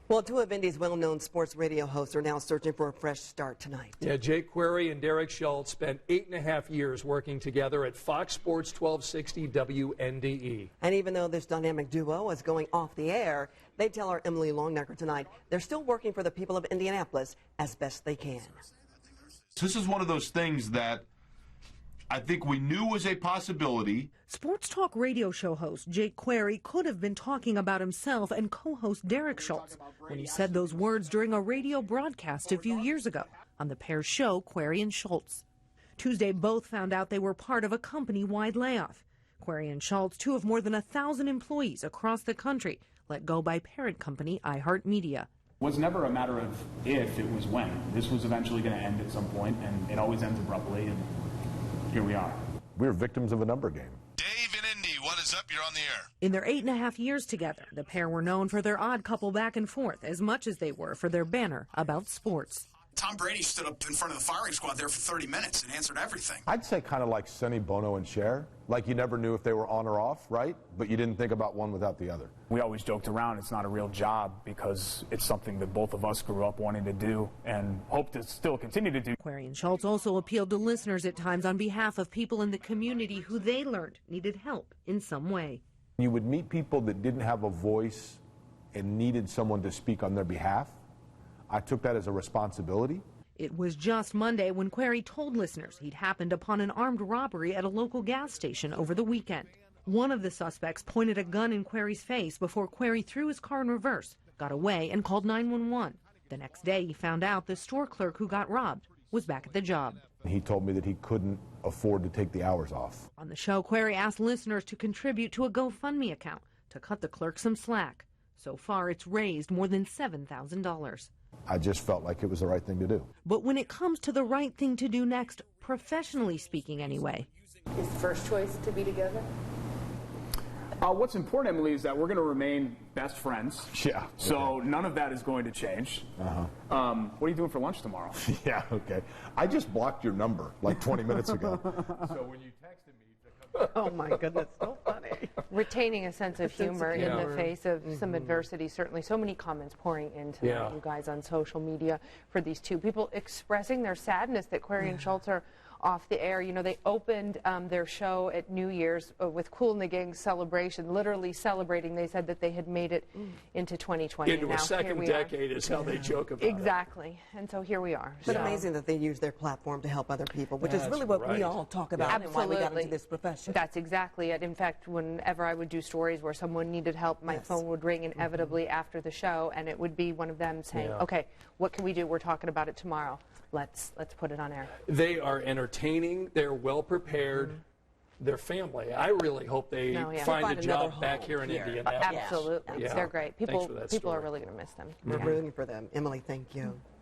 Well, two of Indy's well-known sports radio hosts are now searching for a fresh start tonight. Yeah, Jake Query and Derek Schultz spent 8.5 years working together at Fox Sports 1260 WNDE. And even though this dynamic duo is going off the air, they tell our Emily Longnecker tonight they're still working for the people of Indianapolis as best they can. This is one of those things that I think we knew was a possibility. Sports talk radio show host Jake Query could have been talking about himself and co-host Derek Schultz when he said those words during a radio broadcast a few years ago on the pair's show, Query and Schultz. Tuesday, both found out they were part of a company-wide layoff. Query and Schultz, two of more than 1,000 employees across the country, let go by parent company iHeartMedia. It was never a matter of if, it was when. This was eventually going to end at some point, and it always ends abruptly, and here we are. We're victims of a number game. Dave in Indy, what is up? You're on the air. In their 8.5 years together, the pair were known for their odd couple back and forth as much as they were for their banner about sports. Tom Brady stood up in front of the firing squad there for 30 minutes and answered everything. I'd say kind of like Sonny Bono and Cher. Like you never knew if they were on or off, right? But you didn't think about one without the other. We always joked around it's not a real job because it's something that both of us grew up wanting to do and hope to still continue to do. Query and Schultz also appealed to listeners at times on behalf of people in the community who they learned needed help in some way. You would meet people that didn't have a voice and needed someone to speak on their behalf. I took that as a responsibility. It was just Monday when Query told listeners he'd happened upon an armed robbery at a local gas station over the weekend. One of the suspects pointed a gun in Query's face before Query threw his car in reverse, got away, and called 911. The next day, he found out the store clerk who got robbed was back at the job. He told me that he couldn't afford to take the hours off. On the show, Query asked listeners to contribute to a GoFundMe account to cut the clerk some slack. So far, it's raised more than $7,000. I just felt like it was the right thing to do. But when it comes to the right thing to do next, professionally speaking anyway. Is the first choice to be together? What's important, Emily, is that we're going to remain best friends. Yeah. So none of that is going to change. What are you doing for lunch tomorrow? Yeah, okay. I just blocked your number like 20 minutes ago. So when you texted me to come Oh, my goodness, so funny. Retaining a sense of humor in the face of some adversity, certainly. So many comments pouring in tonight, you guys, on social media for these two people expressing their sadness that Query and Schultz are off the air. You know, they opened their show at New Year's with Kool and the Gang's celebration, literally celebrating. They said that they had made it into 2020. into a second decade is how they joke about it. Exactly. And so here we are. But amazing that they use their platform to help other people, which is really what we all talk about and why we got into this profession. That's exactly it. In fact, whenever I would do stories where someone needed help, my phone would ring inevitably after the show, and it would be one of them saying, okay, what can we do? We're talking about it tomorrow. Let's put it on air. They are entertaining. They're well prepared. Their family. I really hope they find a job back here in Indianapolis. Absolutely. They're great. People are really going to miss them. We're rooting for them. Emily, thank you.